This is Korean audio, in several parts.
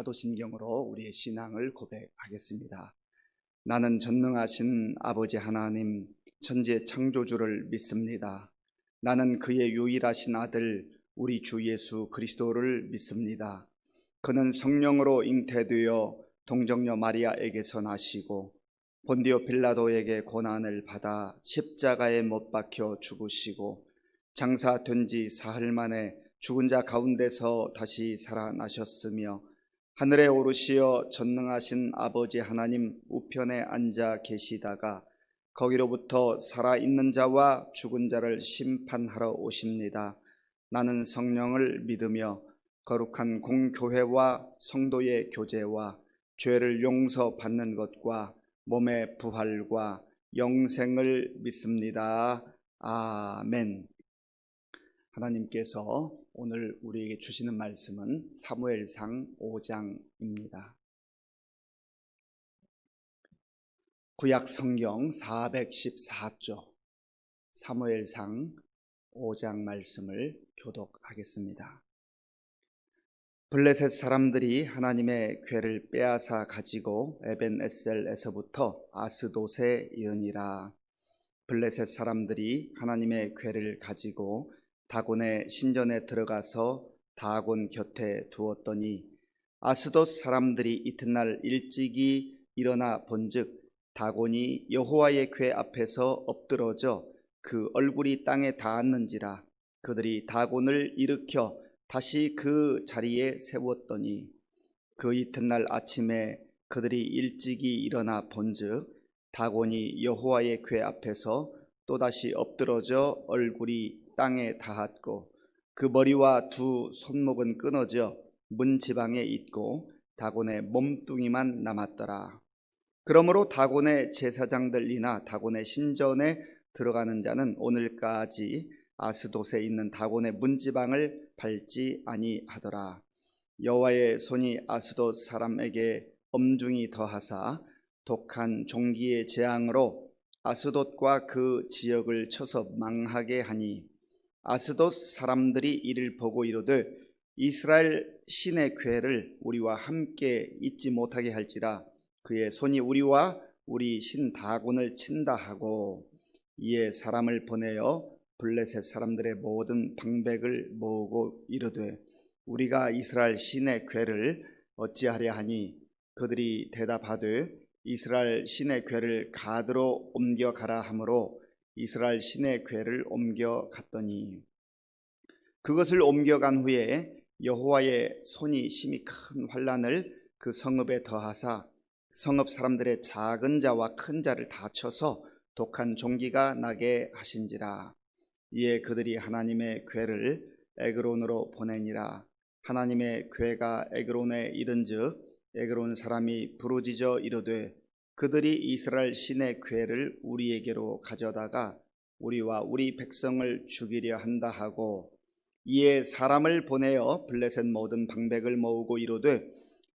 사도신경으로 우리의 신앙을 고백하겠습니다. 나는 전능하신 아버지 하나님 천지의 창조주를 믿습니다. 나는 그의 유일하신 아들 우리 주 예수 그리스도를 믿습니다. 그는 성령으로 잉태되어 동정녀 마리아에게서 나시고 본디오 빌라도에게 고난을 받아 십자가에 못 박혀 죽으시고 장사된 지 사흘 만에 죽은 자 가운데서 다시 살아나셨으며 하늘에 오르시어 전능하신 아버지 하나님 우편에 앉아 계시다가 거기로부터 살아있는 자와 죽은 자를 심판하러 오십니다. 나는 성령을 믿으며 거룩한 공교회와 성도의 교제와 죄를 용서받는 것과 몸의 부활과 영생을 믿습니다. 아멘. 하나님께서 오늘 우리에게 주시는 말씀은 사무엘상 5장입니다. 구약 성경 414조 사무엘상 5장 말씀을 교독하겠습니다. 블레셋 사람들이 하나님의 궤를 빼앗아 가지고 에벤에셀에서부터 아스돗에 이르니라. 블레셋 사람들이 하나님의 궤를 가지고 다곤의 신전에 들어가서 다곤 곁에 두었더니 아스돗 사람들이 이튿날 일찍이 일어나 본즉 다곤이 여호와의 궤 앞에서 엎드러져 그 얼굴이 땅에 닿았는지라. 그들이 다곤을 일으켜 다시 그 자리에 세웠더니 그 이튿날 아침에 그들이 일찍이 일어나 본즉 다곤이 여호와의 궤 앞에서 또다시 엎드러져 얼굴이 땅에 닿았고 그 머리와 두 손목은 끊어져 문 지방에 있고 다곤의 몸뚱이만 남았더라. 그러므로 다곤의 제사장들이나 다곤의 신전에 들어가는 자는 오늘까지 아스돗에 있는 다곤의 문지방을 밟지 아니하더라. 여호와의 손이 아스돗 사람에게 엄중히 더하사 독한 종기의 재앙으로 아스돗과 그 지역을 쳐서 망하게 하니 아스돗 사람들이 이를 보고 이르되 이스라엘 신의 궤를 우리와 함께 잊지 못하게 할지라. 그의 손이 우리와 우리 신 다곤을 친다 하고 이에 사람을 보내어 블레셋 사람들의 모든 방백을 모으고 이르되 우리가 이스라엘 신의 궤를 어찌하려 하니 그들이 대답하되 이스라엘 신의 궤를 가드로 옮겨가라 하므로 이스라엘 신의 궤를 옮겨갔더니 그것을 옮겨간 후에 여호와의 손이 심히 큰 환난을 그 성읍에 더하사 성읍 사람들의 작은 자와 큰 자를 다 쳐서 독한 종기가 나게 하신지라. 이에 그들이 하나님의 궤를 에그론으로 보내니라. 하나님의 궤가 에그론에 이른즉 에그론 사람이 부르짖어 이르되 그들이 이스라엘 신의 궤를 우리에게로 가져다가 우리와 우리 백성을 죽이려 한다 하고 이에 사람을 보내어 블레셋 모든 방백을 모으고 이르되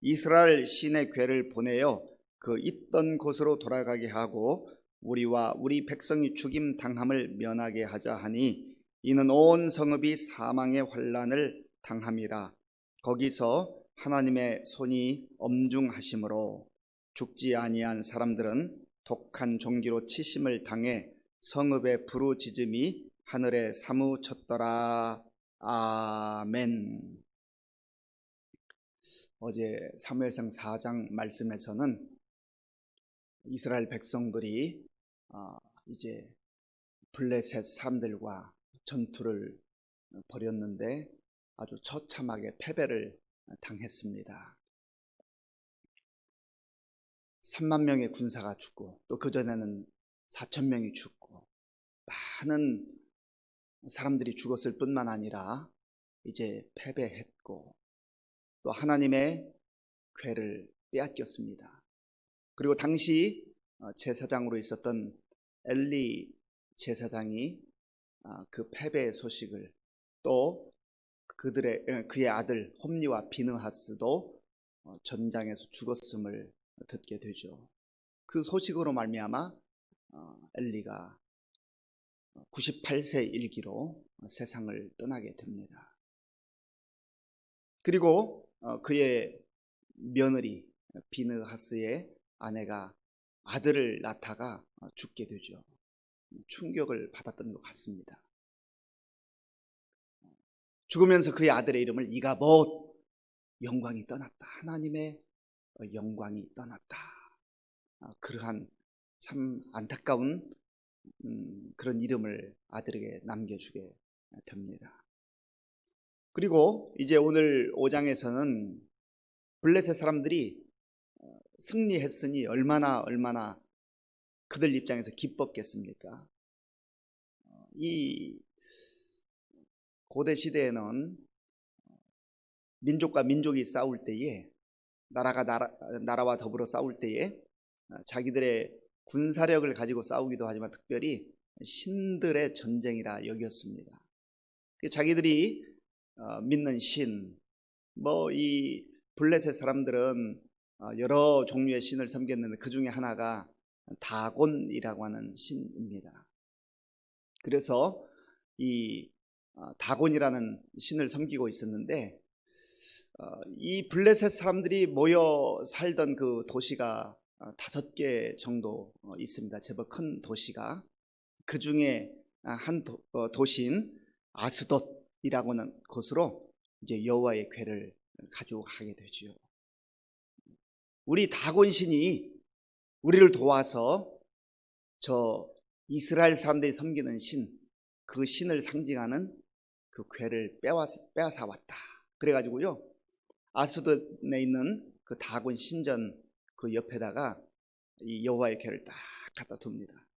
이스라엘 신의 궤를 보내어 그 있던 곳으로 돌아가게 하고 우리와 우리 백성이 죽임 당함을 면하게 하자 하니 이는 온 성읍이 사망의 환난을 당함이라. 거기서 하나님의 손이 엄중하심으로 죽지 아니한 사람들은 독한 종기로 치심을 당해 성읍의 부르짖음이 하늘에 사무쳤더라. 아멘. 어제 사무엘상 4장 말씀에서는 이스라엘 백성들이 이제 블레셋 사람들과 전투를 벌였는데 아주 처참하게 패배를 당했습니다. 3만 명의 군사가 죽고 또 그전에는 4천 명이 죽고 많은 사람들이 죽었을 뿐만 아니라 이제 패배했고 또 하나님의 궤를 빼앗겼습니다. 그리고 당시 제사장으로 있었던 엘리 제사장이 그 패배의 소식을 또 그의 아들 홈리와 비느하스도 전장에서 죽었음을 듣게 되죠. 그 소식으로 말미암아 엘리가 98세 일기로 세상을 떠나게 됩니다. 그리고 그의 며느리 비느하스의 아내가 아들을 낳다가 죽게 되죠. 충격을 받았던 것 같습니다. 죽으면서 그의 아들의 이름을 이가봇, 영광이 떠났다, 하나님의 영광이 떠났다, 그러한 참 안타까운 그런 이름을 아들에게 남겨주게 됩니다. 그리고 이제 오늘 5장에서는 블레셋 사람들이 승리했으니 얼마나 그들 입장에서 기뻤겠습니까? 이 고대 시대에는 민족과 민족이 싸울 때에, 나라와 더불어 싸울 때에 자기들의 군사력을 가지고 싸우기도 하지만 특별히 신들의 전쟁이라 여겼습니다. 자기들이 믿는 신, 이 블레셋 사람들은 여러 종류의 신을 섬겼는데 그 중에 하나가 다곤이라고 하는 신입니다. 그래서 이 다곤이라는 신을 섬기고 있었는데, 이 블레셋 사람들이 모여 살던 그 도시가 5개 정도 있습니다. 제법 큰 도시가. 그 중에 한 도시인 아스돗이라고 하는 곳으로 이제 여호와의 궤를 가져가게 되죠. 우리 다곤 신이 우리를 도와서 저 이스라엘 사람들이 섬기는 신, 그 신을 상징하는 그 궤를 빼앗아 왔다. 그래가지고요, 아스돗에 있는 그 다곤 신전 그 옆에다가 이 여호와의 궤를 딱 갖다 둡니다.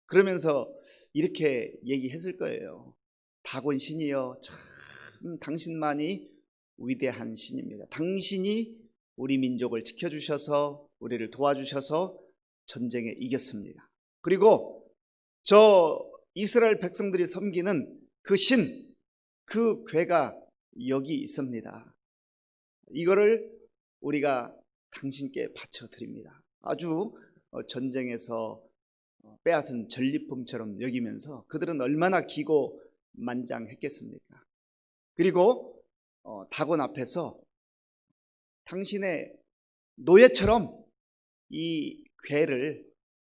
그러면서 이렇게 얘기했을 거예요. 다곤 신이여, 참 당신만이 위대한 신입니다. 당신이 우리 민족을 지켜주셔서 우리를 도와주셔서 전쟁에 이겼습니다. 그리고 저 이스라엘 백성들이 섬기는 그 신, 그 궤가 여기 있습니다. 이거를 우리가 당신께 바쳐드립니다. 아주 전쟁에서 빼앗은 전리품처럼 여기면서 그들은 얼마나 기고만장했겠습니까? 그리고 다곤 앞에서 당신의 노예처럼 이 궤를,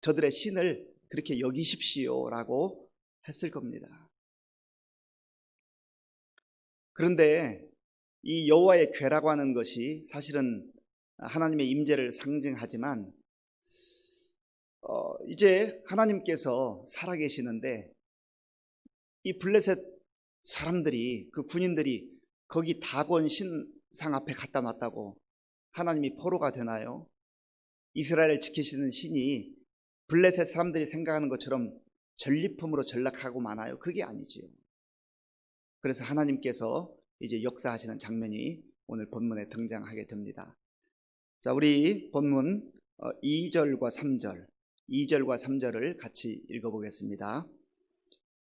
저들의 신을 그렇게 여기십시오라고 했을 겁니다. 그런데 이 여호와의 궤라고 하는 것이 사실은 하나님의 임재를 상징하지만 이제 하나님께서 살아계시는데 이 블레셋 사람들이, 그 군인들이 거기 다곤 신상 앞에 갖다 놨다고 하나님이 포로가 되나요? 이스라엘을 지키시는 신이 블레셋 사람들이 생각하는 것처럼 전리품으로 전락하고 마나요? 그게 아니지요. 그래서 하나님께서 이제 역사하시는 장면이 오늘 본문에 등장하게 됩니다. 자, 우리 본문 2절과 3절을 같이 읽어보겠습니다.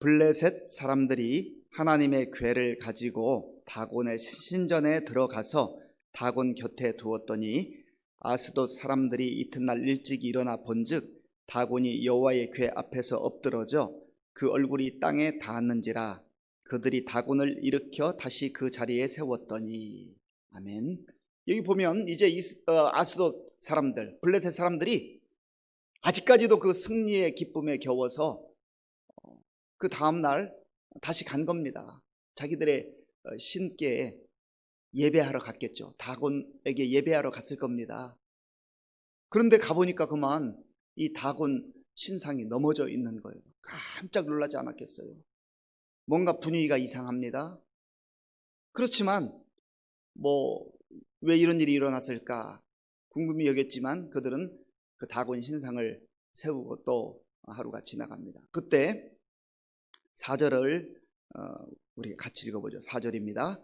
블레셋 사람들이 하나님의 궤를 가지고 다곤의 신전에 들어가서 다곤 곁에 두었더니 아스돗 사람들이 이튿날 일찍 일어나 본즉 다곤이 여호와의 궤 앞에서 엎드러져 그 얼굴이 땅에 닿았는지라. 그들이 다곤을 일으켜 다시 그 자리에 세웠더니. 아멘. 여기 보면 이제 아스돗 사람들, 블레셋 사람들이 아직까지도 그 승리의 기쁨에 겨워서 그 다음날 다시 간 겁니다. 자기들의 신께 예배하러 갔겠죠. 다곤에게 예배하러 갔을 겁니다. 그런데 가보니까 그만 이 다곤 신상이 넘어져 있는 거예요. 깜짝 놀라지 않았겠어요? 뭔가 분위기가 이상합니다. 그렇지만 왜 이런 일이 일어났을까 궁금히 여겼지만 그들은 그 다곤 신상을 세우고 또 하루가 지나갑니다. 그때 4절을 우리가 같이 읽어보죠. 4절입니다.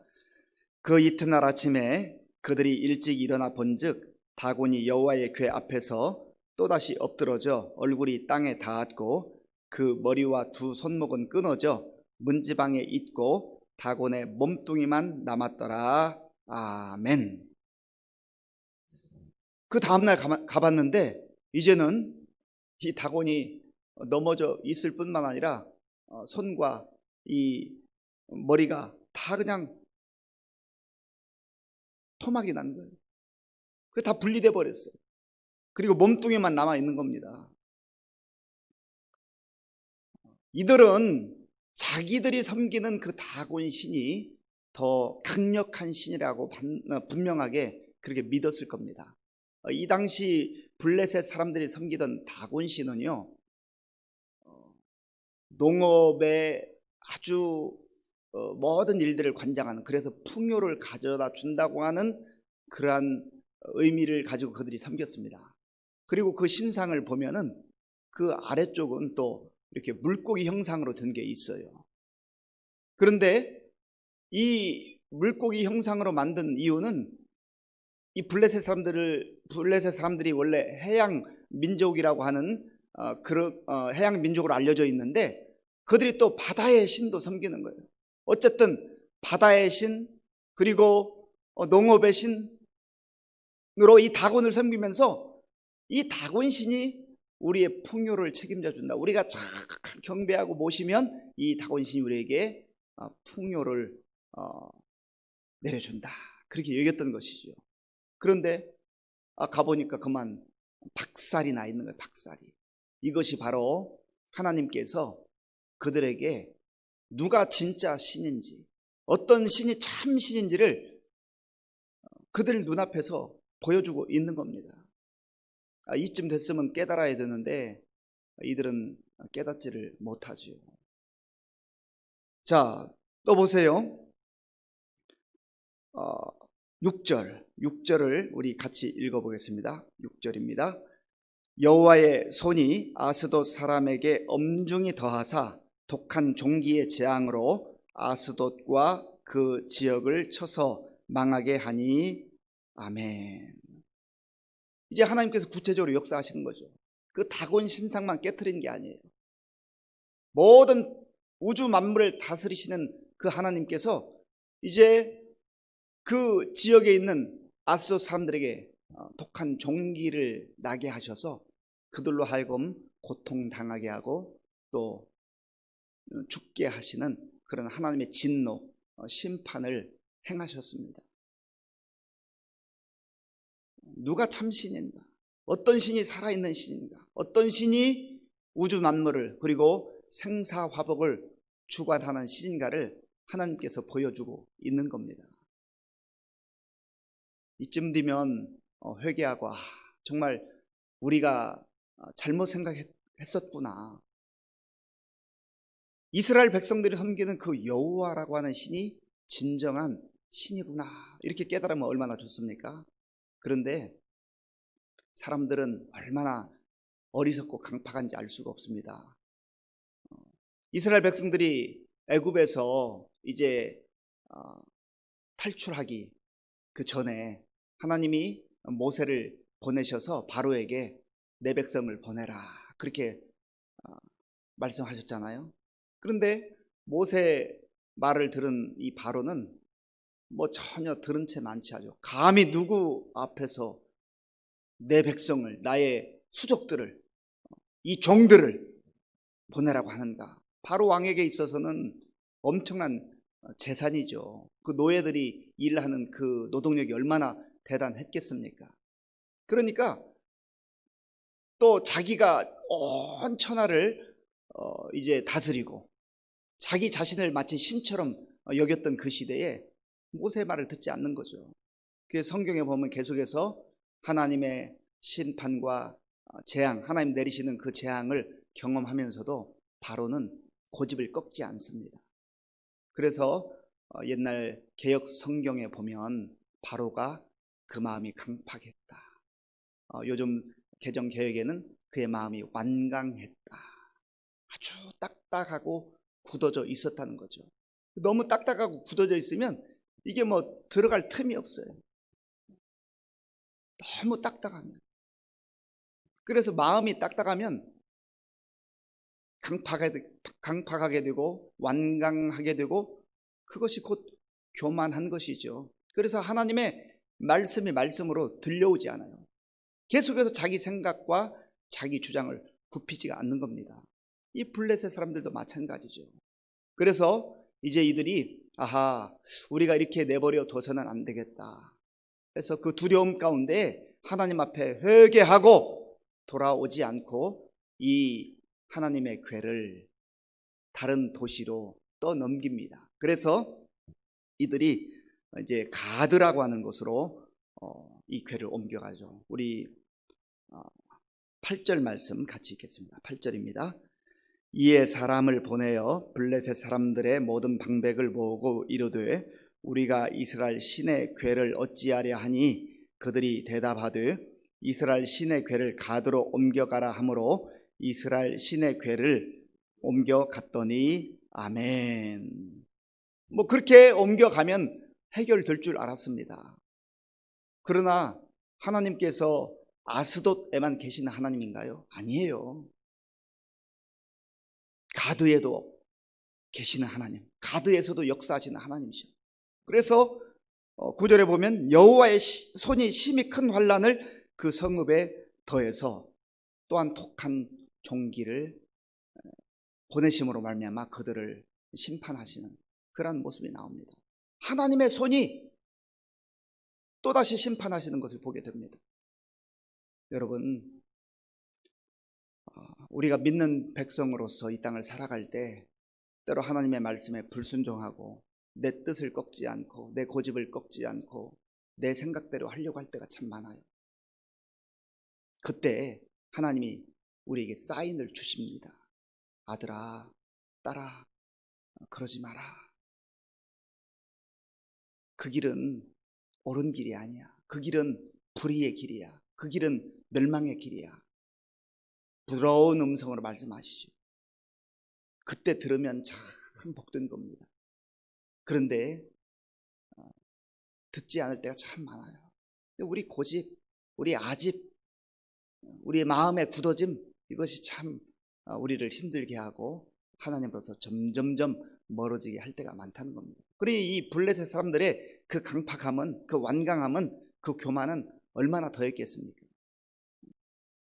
그 이튿날 아침에 그들이 일찍 일어나 본즉 다곤이 여호와의 궤 앞에서 또다시 엎드러져 얼굴이 땅에 닿았고 그 머리와 두 손목은 끊어져 문지방에 있고 다곤의 몸뚱이만 남았더라. 아멘. 그 다음날 가봤는데 이제는 이 다곤이 넘어져 있을 뿐만 아니라 손과 이 머리가 다 그냥 토막이 난 거예요. 그게 다 분리돼 버렸어요. 그리고 몸뚱이만 남아 있는 겁니다. 이들은 자기들이 섬기는 그 다곤 신이 더 강력한 신이라고 분명하게 그렇게 믿었을 겁니다. 이 당시 블레셋 사람들이 섬기던 다곤 신은요, 농업의 아주 모든 일들을 관장하는, 그래서 풍요를 가져다 준다고 하는 그러한 의미를 가지고 그들이 섬겼습니다. 그리고 그 신상을 보면은 그 아래쪽은 또 이렇게 물고기 형상으로 된 게 있어요. 그런데 이 물고기 형상으로 만든 이유는 이 블레셋 사람들이 원래 해양 민족이라고 하는 해양 민족으로 알려져 있는데, 그들이 또 바다의 신도 섬기는 거예요. 어쨌든 바다의 신, 그리고 농업의 신으로 이 다곤을 섬기면서 이 다곤 신이 우리의 풍요를 책임져 준다. 우리가 잘 경배하고 모시면 이 다곤 신이 우리에게 풍요를 내려준다. 그렇게 여겼던 것이죠. 그런데 가보니까 그만 박살이 나 있는 거예요. 박살이. 이것이 바로 하나님께서 그들에게 누가 진짜 신인지, 어떤 신이 참 신인지를 그들 눈앞에서 보여주고 있는 겁니다. 이쯤 됐으면 깨달아야 되는데 이들은 깨닫지를 못하지요. 자, 또 보세요. 6절을 우리 같이 읽어보겠습니다. 6절입니다. 여호와의 손이 아스돗 사람에게 엄중히 더하사 독한 종기의 재앙으로 아스돗과 그 지역을 쳐서 망하게 하니. 아멘. 이제 하나님께서 구체적으로 역사하시는 거죠. 그 다곤 신상만 깨트리는 게 아니에요. 모든 우주 만물을 다스리시는 그 하나님께서 이제 그 지역에 있는 아스돗 사람들에게 독한 종기를 나게 하셔서 그들로 하여금 고통당하게 하고 또 죽게 하시는 그런 하나님의 진노, 심판을 행하셨습니다. 누가 참 신인가? 어떤 신이 살아있는 신인가? 어떤 신이 우주 만물을 그리고 생사화복을 주관하는 신인가를 하나님께서 보여주고 있는 겁니다. 이쯤 되면 회개하고 정말 우리가 잘못 생각했었구나. 이스라엘 백성들이 섬기는 그 여호와라고 하는 신이 진정한 신이구나. 이렇게 깨달으면 얼마나 좋습니까? 그런데 사람들은 얼마나 어리석고 강팍한지 알 수가 없습니다. 이스라엘 백성들이 애굽에서 이제 탈출하기 그 전에 하나님이 모세를 보내셔서 바로에게 내 백성을 보내라 그렇게 말씀하셨잖아요. 그런데 모세 말을 들은 이 바로는 전혀 들은 채 만취하죠. 감히 누구 앞에서 내 백성을, 나의 수족들을, 이 종들을 보내라고 하는가. 바로 왕에게 있어서는 엄청난 재산이죠. 그 노예들이 일하는 그 노동력이 얼마나 대단했겠습니까? 그러니까 또 자기가 온 천하를 이제 다스리고 자기 자신을 마치 신처럼 여겼던 그 시대에 모세 말을 듣지 않는 거죠. 그래서 성경에 보면 계속해서 하나님의 심판과 재앙, 하나님 내리시는 그 재앙을 경험하면서도 바로는 고집을 꺾지 않습니다. 그래서 옛날 개역 성경에 보면 바로가 그 마음이 강팍했다. 요즘 개정 개역에는 그의 마음이 완강했다. 아주 딱딱하고 굳어져 있었다는 거죠. 너무 딱딱하고 굳어져 있으면 이게 들어갈 틈이 없어요. 너무 딱딱합니다. 그래서 마음이 딱딱하면 강팍하게 되고 완강하게 되고 그것이 곧 교만한 것이죠. 그래서 하나님의 말씀이 말씀으로 들려오지 않아요. 계속해서 자기 생각과 자기 주장을 굽히지가 않는 겁니다. 이 블레셋 사람들도 마찬가지죠. 그래서 이제 이들이 우리가 이렇게 내버려 둬서는 안 되겠다. 그래서 그 두려움 가운데 하나님 앞에 회개하고 돌아오지 않고 이 하나님의 궤를 다른 도시로 또 넘깁니다. 그래서 이들이 이제 가드라고 하는 곳으로 이 궤를 옮겨가죠. 우리 8절 말씀 같이 읽겠습니다. 8절입니다. 이에 사람을 보내어 블레셋 사람들의 모든 방백을 모으고 이르되 우리가 이스라엘 신의 궤를 어찌하려 하니 그들이 대답하되 이스라엘 신의 궤를 가드로 옮겨가라 하므로 이스라엘 신의 궤를 옮겨갔더니 아멘. 뭐 그렇게 옮겨가면 해결될 줄 알았습니다. 그러나 하나님께서 아스돗에만 계시는 하나님인가요? 아니에요. 가드에도 계시는 하나님, 가드에서도 역사하시는 하나님이죠. 그래서 9절에 보면 여호와의 손이 심히 큰 환난을 그 성읍에 더해서 또한 독한 종기를 보내심으로 말미암아 그들을 심판하시는 그런 모습이 나옵니다. 하나님의 손이 또다시 심판하시는 것을 보게 됩니다. 여러분, 우리가 믿는 백성으로서 이 땅을 살아갈 때 때로 하나님의 말씀에 불순종하고 내 뜻을 꺾지 않고 내 고집을 꺾지 않고 내 생각대로 하려고 할 때가 참 많아요. 그때 하나님이 우리에게 사인을 주십니다. 아들아, 딸아, 그러지 마라. 그 길은 옳은 길이 아니야. 그 길은 불의의 길이야. 그 길은 멸망의 길이야. 부드러운 음성으로 말씀하시죠. 그때 들으면 참 복된 겁니다. 그런데 듣지 않을 때가 참 많아요. 우리 고집, 우리 아집, 우리의 마음의 굳어짐, 이것이 참 우리를 힘들게 하고 하나님으로부터 점점점 멀어지게 할 때가 많다는 겁니다. 그리고 이 블레셋 사람들의 그 강팍함은, 그 완강함은, 그 교만은 얼마나 더했겠습니까?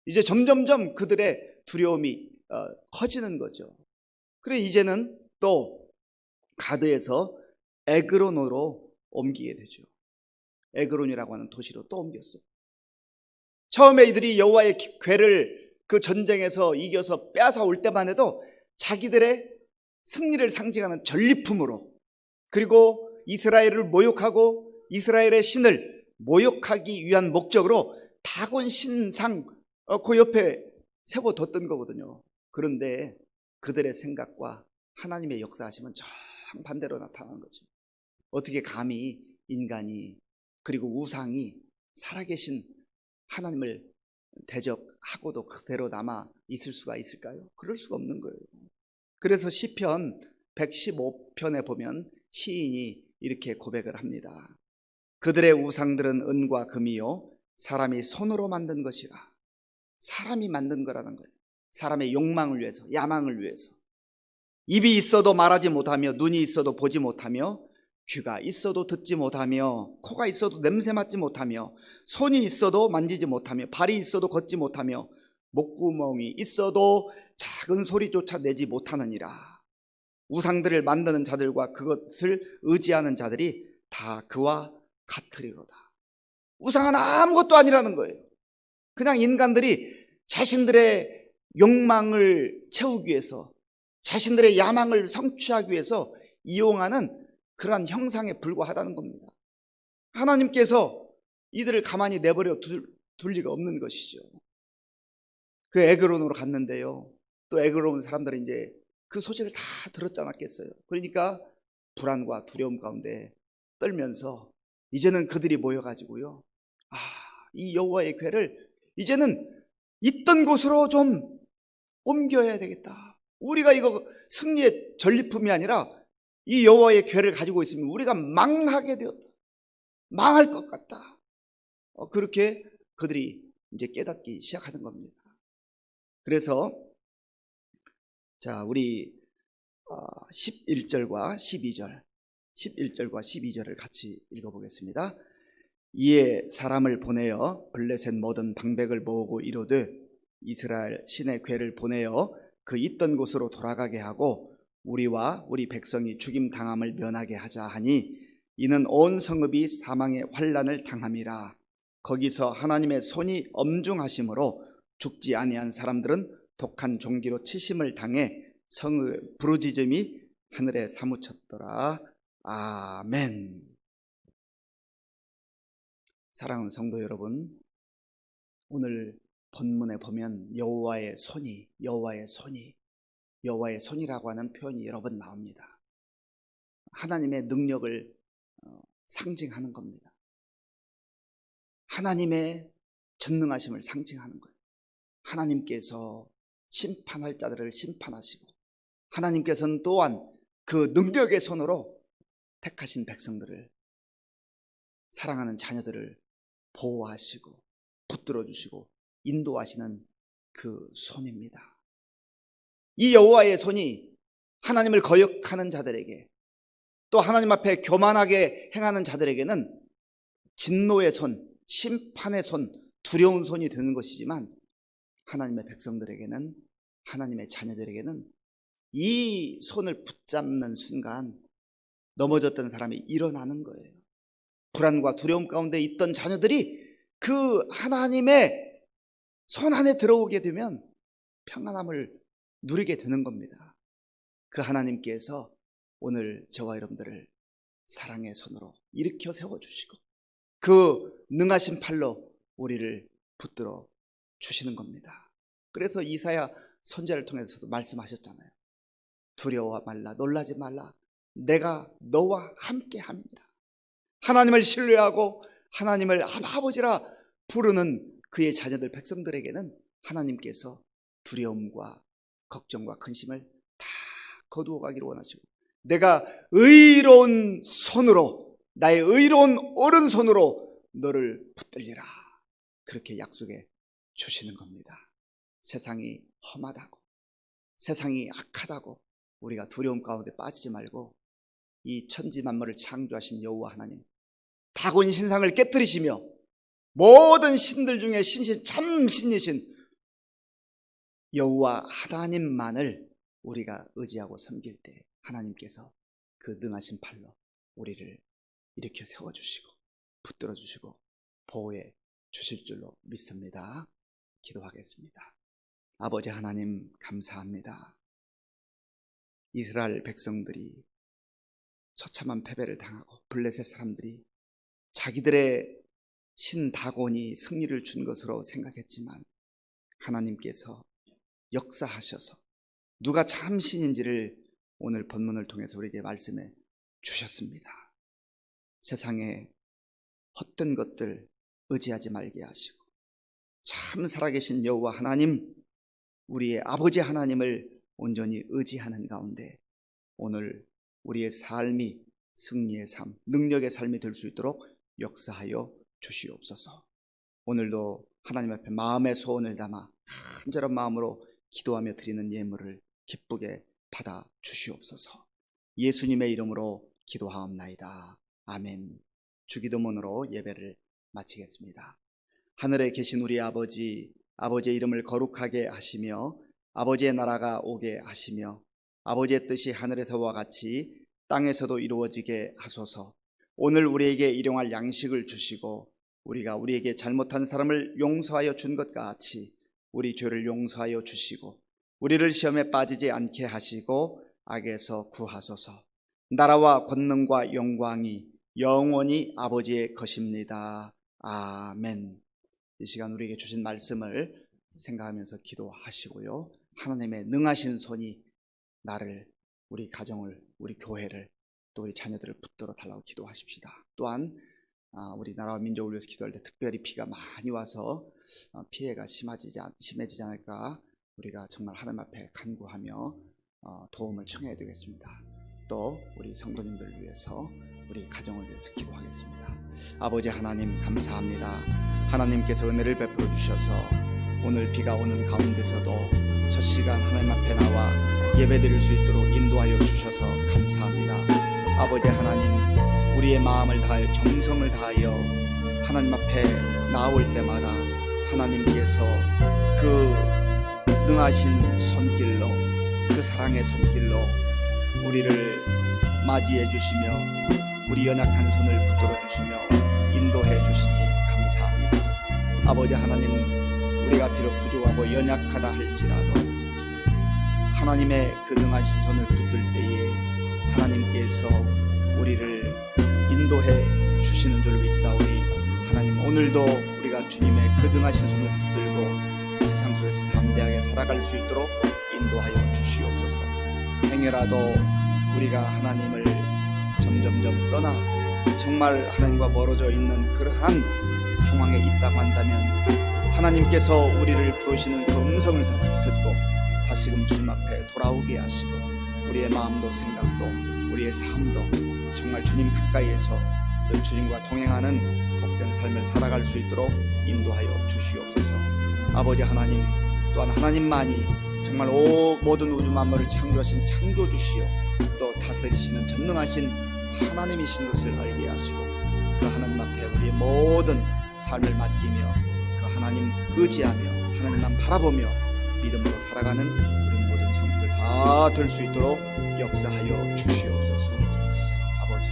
이제 점점점 그들의 두려움이 커지는 거죠. 그래 이제는 또 가드에서 에그론으로 옮기게 되죠. 에그론이라고 하는 도시로 또 옮겼어요. 처음에 이들이 여호와의 궤를 그 전쟁에서 이겨서 빼앗아 올 때만 해도 자기들의 승리를 상징하는 전리품으로, 그리고 이스라엘을 모욕하고 이스라엘의 신을 모욕하기 위한 목적으로 다곤 신상 그 옆에 세워뒀던 거거든요. 그런데 그들의 생각과 하나님의 역사하심은 정반대로 나타나는 거죠. 어떻게 감히 인간이 그리고 우상이 살아계신 하나님을 대적하고도 그대로 남아 있을 수가 있을까요? 그럴 수가 없는 거예요. 그래서 시편 115편에 보면 시인이 이렇게 고백을 합니다. 그들의 우상들은 은과 금이요 사람이 손으로 만든 것이라. 사람이 만든 거라는 거예요. 사람의 욕망을 위해서, 야망을 위해서. 입이 있어도 말하지 못하며, 눈이 있어도 보지 못하며, 귀가 있어도 듣지 못하며, 코가 있어도 냄새 맡지 못하며, 손이 있어도 만지지 못하며, 발이 있어도 걷지 못하며, 목구멍이 있어도 작은 소리조차 내지 못하느니라. 우상들을 만드는 자들과 그것을 의지하는 자들이 다 그와 같으리로다. 우상은 아무것도 아니라는 거예요. 그냥 인간들이 자신들의 욕망을 채우기 위해서, 자신들의 야망을 성취하기 위해서 이용하는 그러한 형상에 불과하다는 겁니다. 하나님께서 이들을 가만히 내버려 둘 리가 없는 것이죠. 그 에그론으로 갔는데요, 또 에그론 사람들은 이제 그 소식을 다 들었지 않았겠어요. 그러니까 불안과 두려움 가운데 떨면서 이제는 그들이 모여가지고요, 이 여호와의 궤를 이제는 있던 곳으로 좀 옮겨야 되겠다. 우리가 이거 승리의 전리품이 아니라 이 여호와의 궤를 가지고 있으면 우리가 망하게 되었다. 망할 것 같다. 그렇게 그들이 이제 깨닫기 시작하는 겁니다. 그래서 자, 우리 11절과 12절, 11절과 12절을 같이 읽어보겠습니다. 이에 사람을 보내어 블레셋 모든 방백을 모으고 이르되 이스라엘 신의 궤를 보내어 그 있던 곳으로 돌아가게 하고 우리와 우리 백성이 죽임 당함을 면하게 하자 하니 이는 온 성읍이 사망의 환난을 당함이라. 거기서 하나님의 손이 엄중하심으로 죽지 아니한 사람들은 독한 종기로 치심을 당해 성의 부르짖음이 하늘에 사무쳤더라. 아멘. 사랑하는 성도 여러분, 오늘 본문에 보면 여호와의 손이라고 하는 표현이 여러 번 나옵니다. 하나님의 능력을 상징하는 겁니다. 하나님의 전능하심을 상징하는 거예요. 하나님께서 심판할 자들을 심판하시고, 하나님께서는 또한 그 능력의 손으로 택하신 백성들을, 사랑하는 자녀들을 보호하시고 붙들어 주시고 인도하시는 그 손입니다. 이 여호와의 손이 하나님을 거역하는 자들에게, 또 하나님 앞에 교만하게 행하는 자들에게는 진노의 손, 심판의 손, 두려운 손이 되는 것이지만, 하나님의 백성들에게는, 하나님의 자녀들에게는 이 손을 붙잡는 순간 넘어졌던 사람이 일어나는 거예요. 불안과 두려움 가운데 있던 자녀들이 그 하나님의 손 안에 들어오게 되면 평안함을 누리게 되는 겁니다. 그 하나님께서 오늘 저와 여러분들을 사랑의 손으로 일으켜 세워주시고 그 능하신 팔로 우리를 붙들어 주시는 겁니다. 그래서 이사야 선지자를 통해서도 말씀하셨잖아요. 두려워 말라, 놀라지 말라, 내가 너와 함께 합니다. 하나님을 신뢰하고 하나님을 아버지라 부르는 그의 자녀들, 백성들에게는 하나님께서 두려움과 걱정과 근심을 다 거두어 가기를 원하시고, 내가 의로운 손으로, 나의 의로운 오른손으로 너를 붙들리라, 그렇게 약속해 주시는 겁니다. 세상이 험하다고, 세상이 악하다고 우리가 두려움 가운데 빠지지 말고, 이 천지 만물을 창조하신 여호와 하나님, 다곤 신상을 깨뜨리시며 모든 신들 중에 신신, 참 신이신 여호와 하나님만을 우리가 의지하고 섬길 때 하나님께서 그 능하신 팔로 우리를 일으켜 세워주시고 붙들어 주시고 보호해 주실 줄로 믿습니다. 기도하겠습니다. 아버지 하나님, 감사합니다. 이스라엘 백성들이 처참한 패배를 당하고 블레셋 사람들이 자기들의 신 다곤이 승리를 준 것으로 생각했지만, 하나님께서 역사하셔서 누가 참 신인지를 오늘 본문을 통해서 우리에게 말씀해 주셨습니다. 세상에 헛된 것들 의지하지 말게 하시고 참 살아계신 여호와 하나님, 우리의 아버지 하나님을 온전히 의지하는 가운데 오늘 우리의 삶이 승리의 삶, 능력의 삶이 될 수 있도록 역사하여 주시옵소서. 오늘도 하나님 앞에 마음의 소원을 담아 간절한 마음으로 기도하며 드리는 예물을 기쁘게 받아 주시옵소서. 예수님의 이름으로 기도하옵나이다. 아멘. 주기도문으로 예배를 마치겠습니다. 하늘에 계신 우리 아버지, 아버지의 이름을 거룩하게 하시며 아버지의 나라가 오게 하시며 아버지의 뜻이 하늘에서와 같이 땅에서도 이루어지게 하소서. 오늘 우리에게 일용할 양식을 주시고 우리가 우리에게 잘못한 사람을 용서하여 준 것 같이 우리 죄를 용서하여 주시고 우리를 시험에 빠지지 않게 하시고 악에서 구하소서. 나라와 권능과 영광이 영원히 아버지의 것입니다. 아멘. 이 시간 우리에게 주신 말씀을 생각하면서 기도하시고요, 하나님의 능하신 손이 나를, 우리 가정을, 우리 교회를, 또 우리 자녀들을 붙들어 달라고 기도하십시다. 또한 우리나라와 민족을 위해서 기도할 때 특별히 비가 많이 와서 피해가 심해지지 않을까 우리가 정말 하나님 앞에 간구하며 도움을 청해야 되겠습니다. 또 우리 성도님들을 위해서, 우리 가정을 위해서 기도하겠습니다. 아버지 하나님, 감사합니다. 하나님께서 은혜를 베풀어 주셔서 오늘 비가 오는 가운데서도 첫 시간 하나님 앞에 나와 예배드릴 수 있도록 인도하여 주셔서 감사합니다. 아버지 하나님, 우리의 마음을 다하여 정성을 다하여 하나님 앞에 나올 때마다 하나님께서 그 능하신 손길로, 그 사랑의 손길로 우리를 맞이해 주시며 우리 연약한 손을 붙들어 주시며 인도해 주시니 감사합니다. 아버지 하나님, 우리가 비록 부족하고 연약하다 할지라도 하나님의 그 능하신 손을 붙들 때에 하나님께서 우리를 인도해 주시는 줄 믿사오니 하나님, 오늘도 우리가 주님의 그 능하신 손을 붙들고 세상 속에서 담대하게 살아갈 수 있도록 인도하여 주시옵소서. 행여라도 우리가 하나님을 점점점 떠나 정말 하나님과 멀어져 있는 그러한 상황에 있다고 한다면 하나님께서 우리를 부르시는 그 음성을 듣고 다시금 주님 앞에 돌아오게 하시고 우리의 마음도 생각도 우리의 삶도 정말 주님 가까이에서 늘 주님과 동행하는 복된 삶을 살아갈 수 있도록 인도하여 주시옵소서. 아버지 하나님, 또한 하나님만이 정말 모든 우주 만물을 창조하신 창조주시요 또 다스리시는 전능하신 하나님이신 것을 알게 하시고 그 하나님 앞에 우리의 모든 삶을 맡기며 그 하나님 의지하며 하나님만 바라보며 믿음으로 살아가는 우리 모든 성도들 다 될 수 있도록 역사하여 주시옵소서. 아버지,